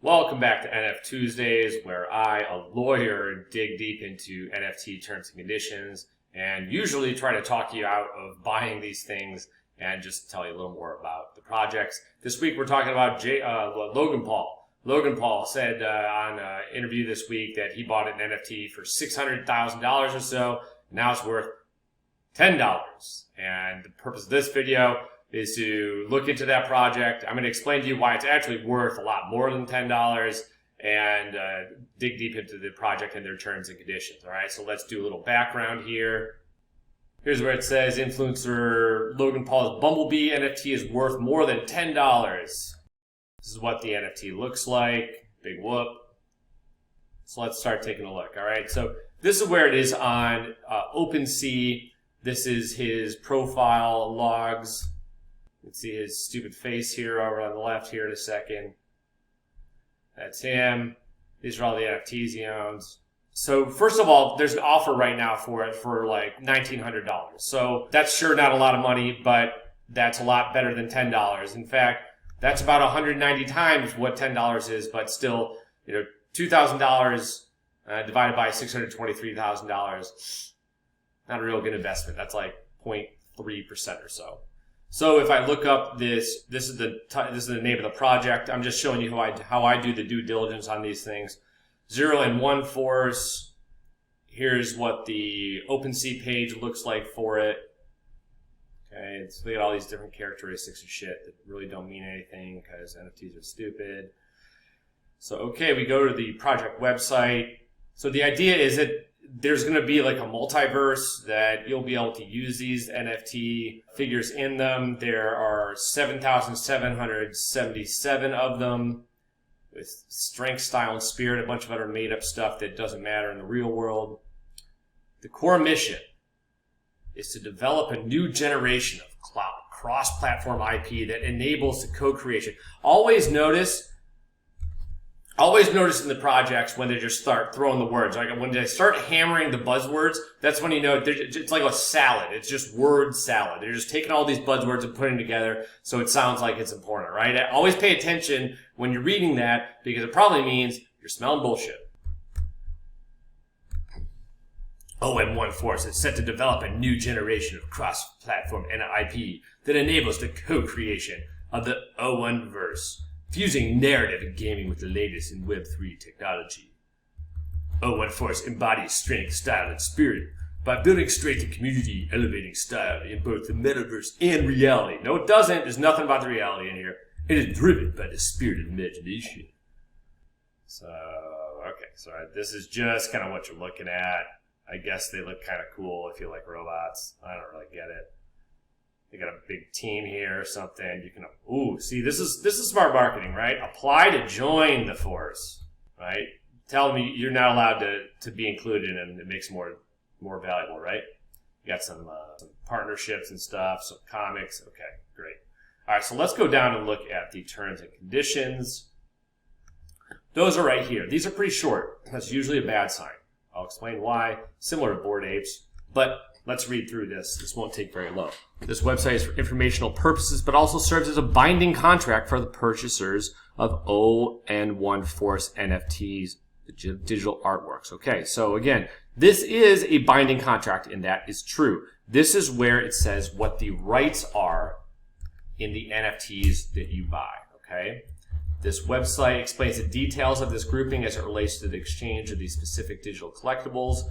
Welcome back to NF Tuesdays, where I, a lawyer, dig deep into NFT terms and conditions and usually try to talk you out of buying these things and just tell you a little more about the projects. This week we're talking about Logan Paul. Logan Paul said on an interview this week that he bought an NFT for $600,000 or so. Now it's worth $10. And the purpose of this video is to look into that project. I'm going to explain to you why it's actually worth a lot more than $10 and dig deep into the project and their terms and conditions. All right, so let's do a little background here. Here's where it says influencer Logan Paul's Bumblebee NFT is worth more than $10. This is what the NFT looks like. Big whoop. So let's start taking a look. All right, so this is where it is on OpenSea. This is his profile logs. You can see his stupid face here over on the left here in a second. That's him. These are all the NFTs he owns. So first of all, there's an offer right now for it for like $1,900. So that's sure not a lot of money, but that's a lot better than $10. In fact, that's about 190 times what $10 is, but still, $2,000 divided by $623,000. Not a real good investment. That's like 0.3% or so. So if I look up this is the name of the project. I'm just showing you how I do the due diligence on these things. 0 and 1 force. Here's what the OpenSea page looks like for it. Okay, so they got all these different characteristics and shit that really don't mean anything because NFTs are stupid. So okay, we go to the project website. So the idea is that there's going to be like a multiverse that you'll be able to use these NFT figures in them. There are 7,777 of them with strength, style, and spirit, a bunch of other made-up stuff that doesn't matter in the real world. The core mission is to develop a new generation of cloud cross-platform IP that enables the co-creation. Always notice in the projects when they just start throwing the words. Like when they start hammering the buzzwords, that's when you know it's like a salad. It's just word salad. They're just taking all these buzzwords and putting them together so it sounds like it's important, right? Always pay attention when you're reading that because it probably means you're smelling bullshit. OM1 Force is set to develop a new generation of cross-platform IP that enables the co-creation of the O1-verse, fusing narrative and gaming with the latest in Web3 technology. O1 Force embodies strength, style, and spirit by building strength and community, elevating style in both the metaverse and reality. No, it doesn't. There's nothing about the reality in here. It is driven by the spirit of imagination. So, okay. So this is just kind of what you're looking at. I guess they look kind of cool if you like robots. I don't really get it. They got a big team here or something. You can, see, this is smart marketing, right? Apply to join the force, right? Tell me you're not allowed to be included and it makes more valuable, right? You got some partnerships and stuff, some comics. Okay, great. All right, so let's go down and look at the terms and conditions. Those are right here. These are pretty short. That's usually a bad sign. I'll explain why. Similar to Bored Apes, but let's read through this. This won't take very long. This website is for informational purposes, but also serves as a binding contract for the purchasers of ON1 Force NFTs, digital artworks. Okay, so again, this is a binding contract, and that is true. This is where it says what the rights are in the NFTs that you buy, okay? This website explains the details of this grouping as it relates to the exchange of these specific digital collectibles.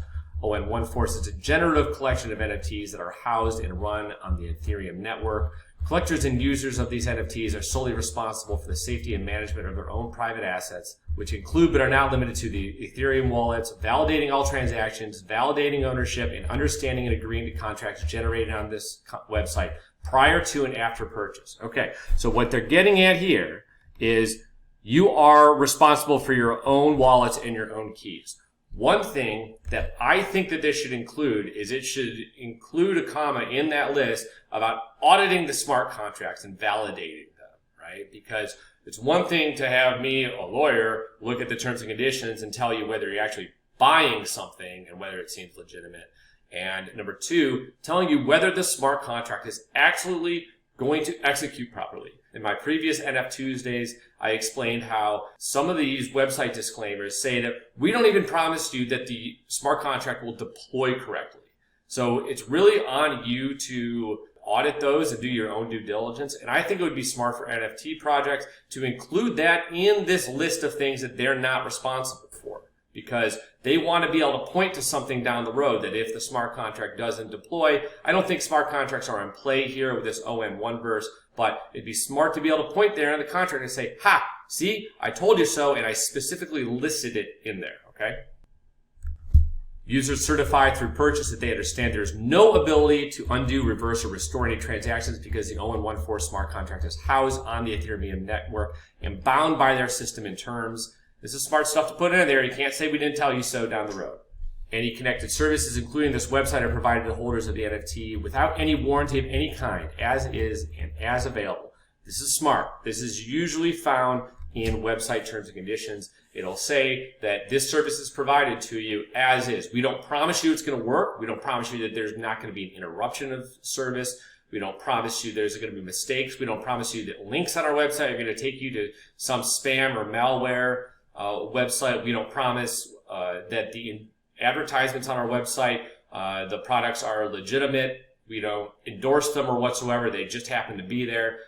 ON1 Force is a generative collection of NFTs that are housed and run on the Ethereum network. Collectors and users of these NFTs are solely responsible for the safety and management of their own private assets, which include but are not limited to the Ethereum wallets, validating all transactions, validating ownership, and understanding and agreeing to contracts generated on this website prior to and after purchase. Okay, so what they're getting at here is you are responsible for your own wallets and your own keys. One thing that I think that this should include is it should include a comma in that list about auditing the smart contracts and validating them, right? Because it's one thing to have me, a lawyer, look at the terms and conditions and tell you whether you're actually buying something and whether it seems legitimate. And number two, telling you whether the smart contract is actually going to execute properly. In my previous NF Tuesdays, I explained how some of these website disclaimers say that we don't even promise you that the smart contract will deploy correctly. So it's really on you to audit those and do your own due diligence. And I think it would be smart for NFT projects to include that in this list of things that they're not responsible for, because they want to be able to point to something down the road that if the smart contract doesn't deploy. I don't think smart contracts are in play here with this ON1 verse, but it'd be smart to be able to point there in the contract and say, ha, see, I told you so, and I specifically listed it in there, okay? Users certify through purchase that they understand there's no ability to undo, reverse, or restore any transactions because the ON14 smart contract is housed on the Ethereum network and bound by their system and terms. This is smart stuff to put in there. You can't say we didn't tell you so down the road. Any connected services, including this website, are provided to holders of the NFT without any warranty of any kind, as is and as available. This is smart. This is usually found in website terms and conditions. It'll say that this service is provided to you as is. We don't promise you it's going to work. We don't promise you that there's not going to be an interruption of service. We don't promise you there's going to be mistakes. We don't promise you that links on our website are going to take you to some spam or malware website. We don't promise that the advertisements on our website, the products are legitimate. We don't endorse them or whatsoever. They just happen to be there.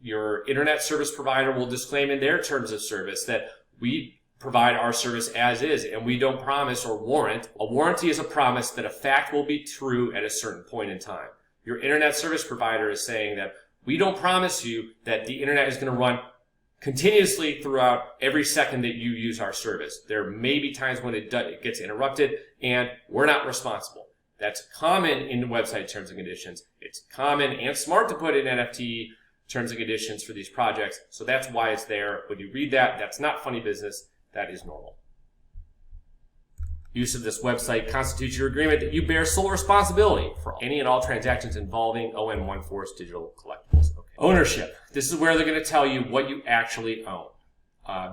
Your internet service provider will disclaim in their terms of service that we provide our service as is, and we don't promise or warrant. A warranty is a promise that a fact will be true at a certain point in time. Your internet service provider is saying that we don't promise you that the internet is going to run continuously throughout every second that you use our service. There may be times when it gets interrupted, and we're not responsible. That's common in website terms and conditions. It's common and smart to put in NFT terms and conditions for these projects, so that's why it's there. When you read that, that's not funny business. That is normal. Use of this website constitutes your agreement that you bear sole responsibility for any and all transactions involving ON14's digital collectibles. Okay. Ownership. This is where they're going to tell you what you actually own.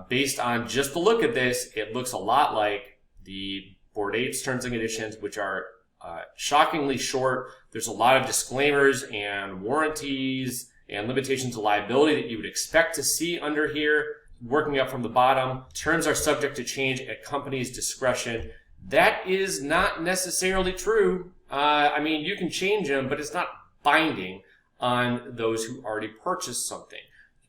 Based on just the look at this, it looks a lot like the Bored Apes terms and conditions, which are shockingly short. There's a lot of disclaimers and warranties and limitations of liability that you would expect to see under here. Working up from the bottom, terms are subject to change at company's discretion. That is not necessarily true. I mean, you can change them, but it's not binding on those who already purchased something.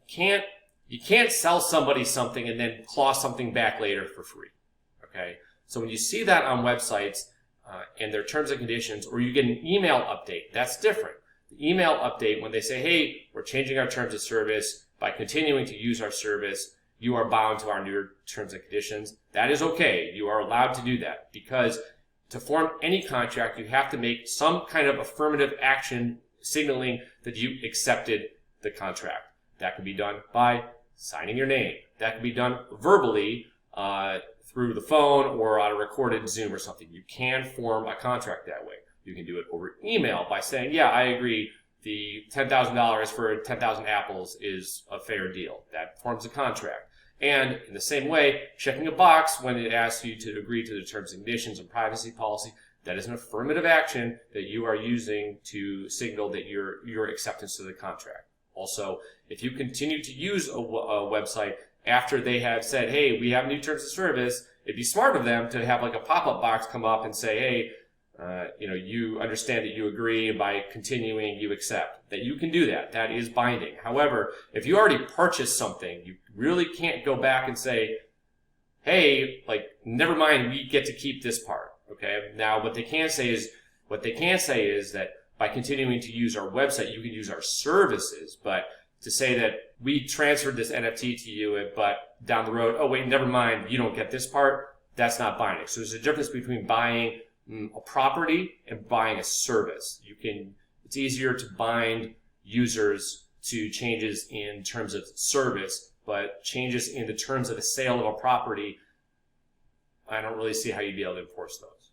You can't sell somebody something and then claw something back later for free. Okay? So when you see that on websites and their terms and conditions, or you get an email update, that's different. The email update, when they say, hey, we're changing our terms of service by continuing to use our service, you are bound to our new terms and conditions. That is okay. You are allowed to do that, because to form any contract, you have to make some kind of affirmative action signaling that you accepted the contract. That can be done by signing your name. That can be done verbally through the phone or on a recorded Zoom or something. You can form a contract that way. You can do it over email by saying, yeah, I agree. The $10,000 for 10,000 apples is a fair deal. That forms a contract. And in the same way, checking a box when it asks you to agree to the terms and conditions and privacy policy, that is an affirmative action that you are using to signal that your acceptance to the contract. Also, if you continue to use a website after they have said, hey, we have new terms of service, it'd be smart of them to have like a pop-up box come up and say, hey, you understand that you agree, and by continuing, you accept. That you can do that. That is binding. However, if you already purchased something, you really can't go back and say, hey, never mind, we get to keep this part. Okay? Now, what they can say is that by continuing to use our website, you can use our services, but to say that we transferred this NFT to you, but down the road, oh wait, never mind, you don't get this part, that's not binding. So there's a difference between buying a property and buying a service. It's easier to bind users to changes in terms of service, but changes in the terms of the sale of a property, I don't really see how you'd be able to enforce those.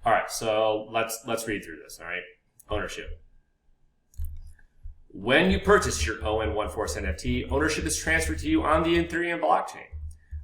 All right, so let's read through this. All right, ownership. When you purchase your ON14 NFT, ownership is transferred to you on the Ethereum blockchain.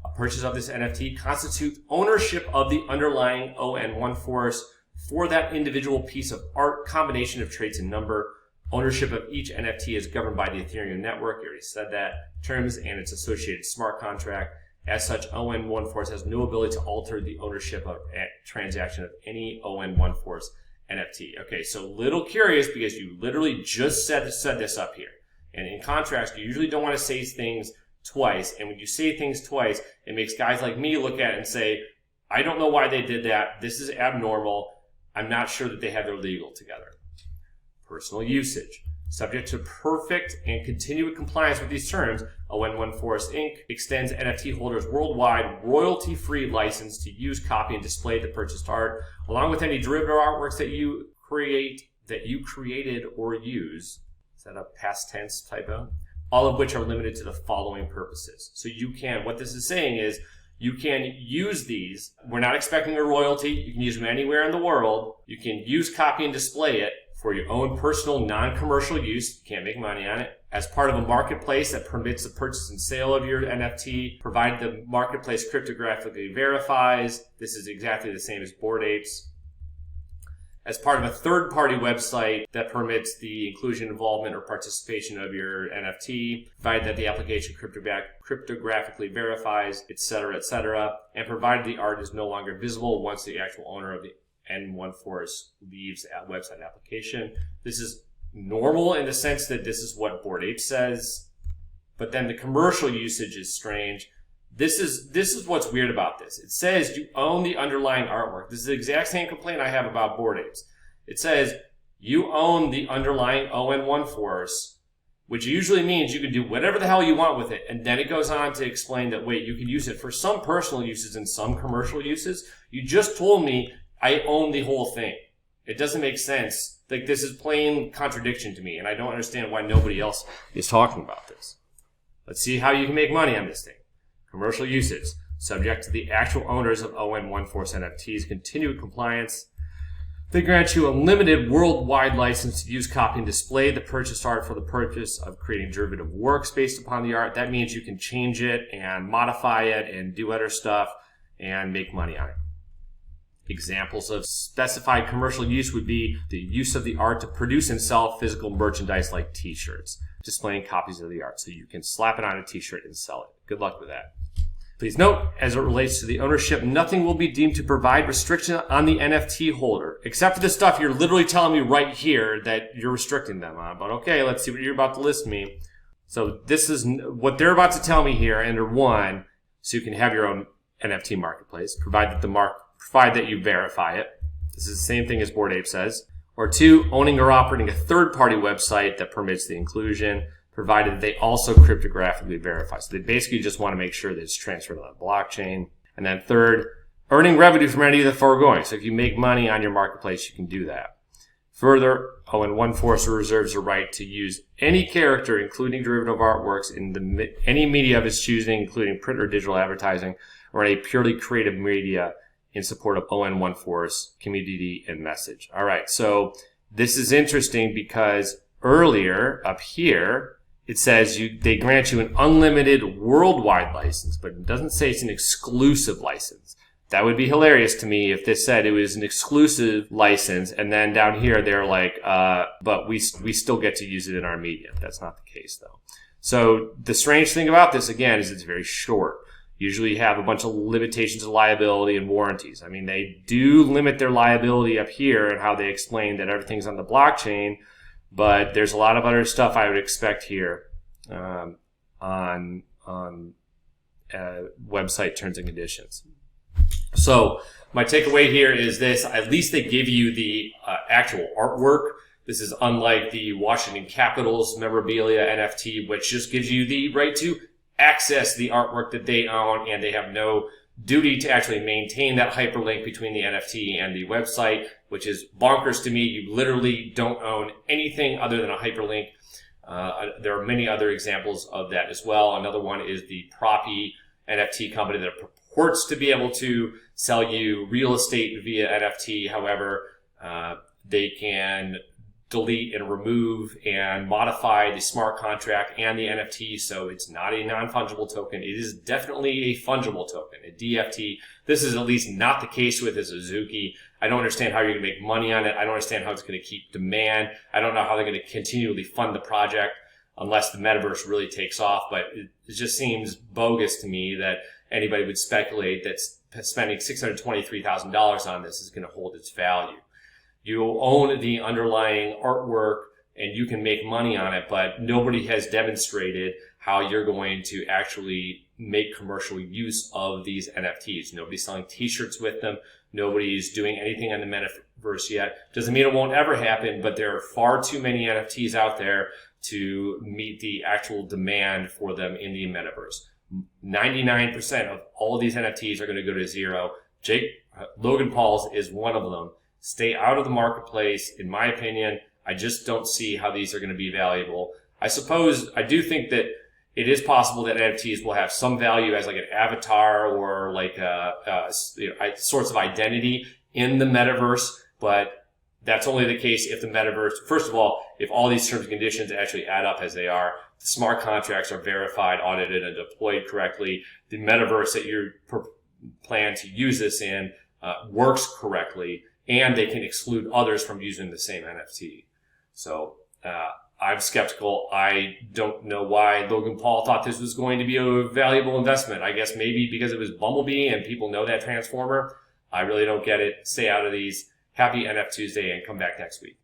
A purchase of this NFT constitutes ownership of the underlying ON14 for that individual piece of art, combination of traits and number. Ownership of each NFT is governed by the Ethereum network. You already said that. Terms and its associated smart contract. As such, ON1 Force has no ability to alter the ownership of a transaction of any ON1 Force NFT. Okay, so little curious because you literally just set this up here. And in contrast, you usually don't want to say things twice. And when you say things twice, it makes guys like me look at it and say, I don't know why they did that. This is abnormal. I'm not sure that they have their legal together. Personal usage. Subject to perfect and continued compliance with these terms, ON1 Force Inc. extends NFT holders worldwide royalty-free license to use, copy, and display the purchased art, along with any derivative artworks that you created or use. Is that a past tense typo? All of which are limited to the following purposes. So you can, what this is saying is, you can use these. We're not expecting a royalty. You can use them anywhere in the world. You can use, copy, and display it for your own personal, non-commercial use. You can't make money on it. As part of a marketplace that permits the purchase and sale of your NFT, provided the marketplace cryptographically verifies. This is exactly the same as Bored Apes. As part of a third-party website that permits the inclusion, involvement, or participation of your NFT, provided that the application cryptographically verifies, etc., and provided the art is no longer visible once the actual owner of the N1 Force leaves that website application. This is normal in the sense that this is what Bored Ape says, but then the commercial usage is strange. This is what's weird about this. It says you own the underlying artwork. This is the exact same complaint I have about Bored Apes. It says you own the underlying ON1 Force, which usually means you can do whatever the hell you want with it. And then it goes on to explain that, wait, you can use it for some personal uses and some commercial uses. You just told me I own the whole thing. It doesn't make sense. Like, this is plain contradiction to me, and I don't understand why nobody else is talking about this. Let's see how you can make money on this thing. Commercial usage, subject to the actual owners of ON1 Force NFTs' continued compliance. They grant you a limited worldwide license to use, copy, and display the purchased art for the purpose of creating derivative works based upon the art. That means you can change it and modify it and do other stuff and make money on it. Examples of specified commercial use would be the use of the art to produce and sell physical merchandise like t-shirts, displaying copies of the art. So you can slap it on a t-shirt and sell it. Good luck with that. Please note, as it relates to the ownership, nothing will be deemed to provide restriction on the NFT holder, except for the stuff you're literally telling me right here that you're restricting them on. But okay, let's see what you're about to list me. So this is what they're about to tell me here under 1, so you can have your own NFT marketplace, provide that you verify it. This is the same thing as Bored Ape says. Or 2, owning or operating a third-party website that permits the inclusion, provided that they also cryptographically verify. So they basically just want to make sure that it's transferred on the blockchain. And then 3rd, earning revenue from any of the foregoing. So if you make money on your marketplace, you can do that. Further, ON1 Force reserves the right to use any character, including derivative artworks, in any media of its choosing, including print or digital advertising, or any purely creative media in support of ON1 Force, community, and message. All right, so this is interesting because earlier up here, it says they grant you an unlimited worldwide license, but it doesn't say it's an exclusive license. That would be hilarious to me if this said it was an exclusive license, and then down here they're like, but we still get to use it in our media. That's not the case, though. So the strange thing about this, again, is it's very short. Usually you have a bunch of limitations of liability and warranties. I mean, they do limit their liability up here and how they explain that everything's on the blockchain, but there's a lot of other stuff I would expect here on website terms and conditions. So my takeaway here is this: at least they give you the actual artwork. This is unlike the Washington Capitals memorabilia NFT, which just gives you the right to access the artwork that they own, and they have no duty to actually maintain that hyperlink between the NFT and the website, which is bonkers to me. You literally don't own anything other than a hyperlink. There are many other examples of that as well. Another one is the Proppy NFT company that purports to be able to sell you real estate via NFT. However, they can delete and remove and modify the smart contract and the NFT, so it's not a non-fungible token. It is definitely a fungible token, a DFT. This is at least not the case with a Suzuki. I don't understand how you're going to make money on it. I don't understand how it's going to keep demand. I don't know how they're going to continually fund the project unless the metaverse really takes off, but it just seems bogus to me that anybody would speculate that spending $623,000 on this is going to hold its value. You own the underlying artwork and you can make money on it, but nobody has demonstrated how you're going to actually make commercial use of these NFTs. Nobody's selling t-shirts with them. Nobody's doing anything on the metaverse yet. Doesn't mean it won't ever happen, but there are far too many NFTs out there to meet the actual demand for them in the metaverse. 99% of all of these NFTs are going to go to zero. Logan Paul's is one of them. Stay out of the marketplace. In my opinion, I just don't see how these are going to be valuable. I do think that it is possible that NFTs will have some value as like an avatar or like sorts of identity in the metaverse, but that's only the case if the metaverse, first of all, if all these terms and conditions actually add up as they are, the smart contracts are verified, audited, and deployed correctly, the metaverse that you plan to use this in works correctly, and they can exclude others from using the same NFT. So I'm skeptical. I don't know why Logan Paul thought this was going to be a valuable investment. I guess maybe because it was Bumblebee and people know that Transformer. I really don't get it. Stay out of these. Happy NF Tuesday and come back next week.